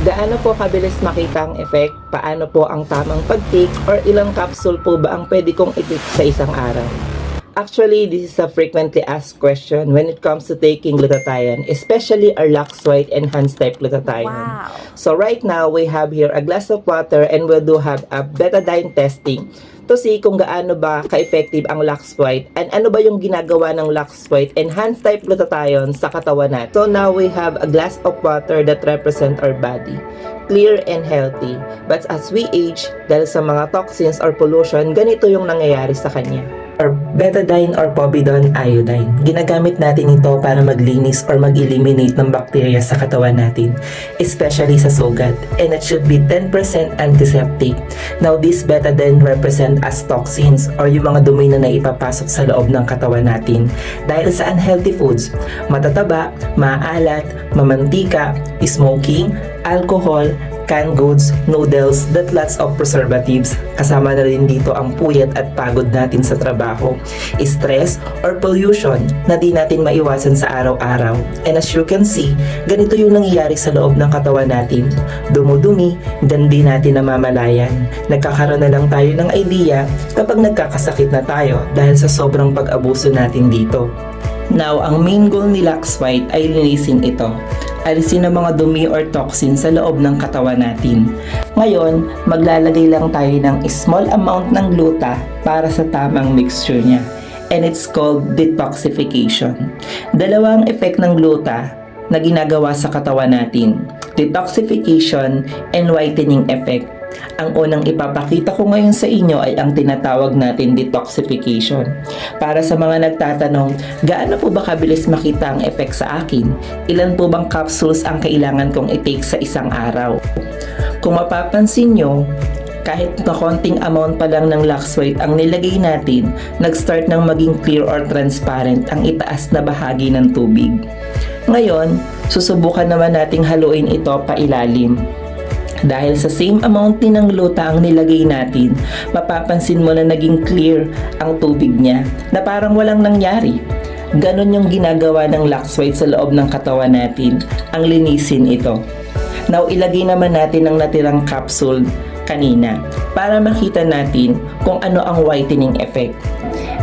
Gaano po kabilis makita ang effect? Paano po ang tamang pag-take? Or ilang capsule po ba ang pwede kong i-take sa isang araw? Actually, this is a frequently asked question when it comes to taking glutathione, especially our lax white enhanced type glutathione. Wow. So right now, we have here a glass of water and we do have a betadine testing to see kung gaano ba ka-effective ang lax white and ano ba yung ginagawa ng lax white enhanced type glutathione sa katawan natin. So now we have a glass of water that represent our body, clear and healthy. But as we age, dahil sa mga toxins or pollution, ganito yung nangyayari sa kanya. Or betadine or povidone iodine. Ginagamit natin ito para maglinis or mag-eliminate ng bacteria sa katawan natin, especially sa sugat. And it should be 10% antiseptic. Now, this betadine represent as toxins or yung mga dumi na naipapasok sa loob ng katawan natin dahil sa unhealthy foods, matataba, maalat, mamantika, smoking, alcohol, canned goods, noodles, that lots of preservatives. Kasama na rin dito ang puyat at pagod natin sa trabaho, stress or pollution na di natin maiwasan sa araw-araw. And as you can see, ganito yung nangyayari sa loob ng katawan natin. Dumudumi, dan di natin namamalayan. Nagkakaroon na lang tayo ng idea kapag nagkakasakit na tayo dahil sa sobrang pag-abuso natin dito. Now, ang main goal ni Lax White ay linisin ito. Alisin ang mga dumi or toxin sa loob ng katawan natin. Ngayon, maglalagay lang tayo ng small amount ng gluta para sa tamang mixture niya. And it's called detoxification. Dalawang effect ng gluta na ginagawa sa katawan natin. Detoxification and whitening effect. Ang unang ipapakita ko ngayon sa inyo ay ang tinatawag natin detoxification. Para sa mga nagtatanong, gaano po ba kabilis makita ang effect sa akin? Ilan po bang capsules ang kailangan kong i-take sa isang araw? Kung mapapansin nyo, kahit na konting amount pa lang ng lax white ang nilagay natin, nag-start ng maging clear or transparent ang itaas na bahagi ng tubig. Ngayon, susubukan naman nating haluin ito pa ilalim. Dahil sa same amount din ng gluta ang nilagay natin, mapapansin mo na naging clear ang tubig niya na parang walang nangyari. Ganon yung ginagawa ng lax white sa loob ng katawan natin, ang linisin ito. Now, ilagay naman natin ang natirang capsule kanina para makita natin kung ano ang whitening effect.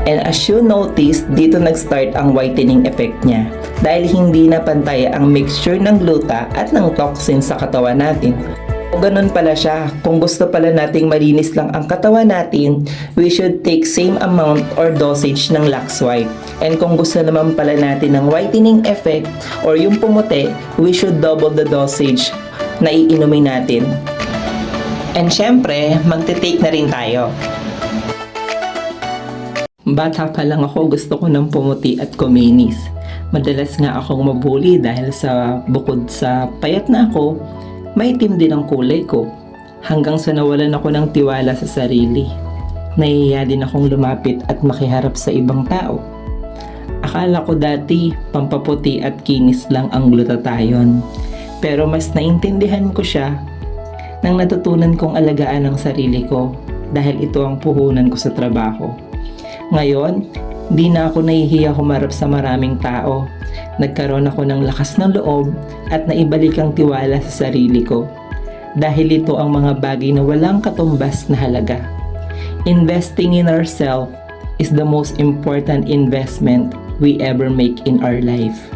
And as you notice, dito nag-start ang whitening effect niya dahil hindi na pantay ang mixture ng gluta at ng toxin sa katawan natin. O ganun pala siya, kung gusto pala nating malinis lang ang katawan natin, we should take same amount or dosage ng lax white. And kung gusto naman pala natin ng whitening effect or yung pumuti, we should double the dosage na iinumin natin. And syempre, magte-take na rin tayo. Bata pa lang ako, gusto ko ng pumuti at kuminis. Madalas nga akong mabuli dahil sa bukod sa payat na ako, maitim din ang kulay ko. Hanggang sa nawalan ako ng tiwala sa sarili. Nahihiya din akong lumapit at makiharap sa ibang tao. Akala ko dati, pampaputi at kinis lang ang glutathione. Pero mas naintindihan ko siya nang natutunan kong alagaan ang sarili ko dahil ito ang puhunan ko sa trabaho. Ngayon, di na ako nahihiya humarap sa maraming tao. Nagkaroon ako ng lakas ng loob at naibalik ang tiwala sa sarili ko. Dahil ito ang mga bagay na walang katumbas na halaga. Investing in ourselves is the most important investment we ever make in our life.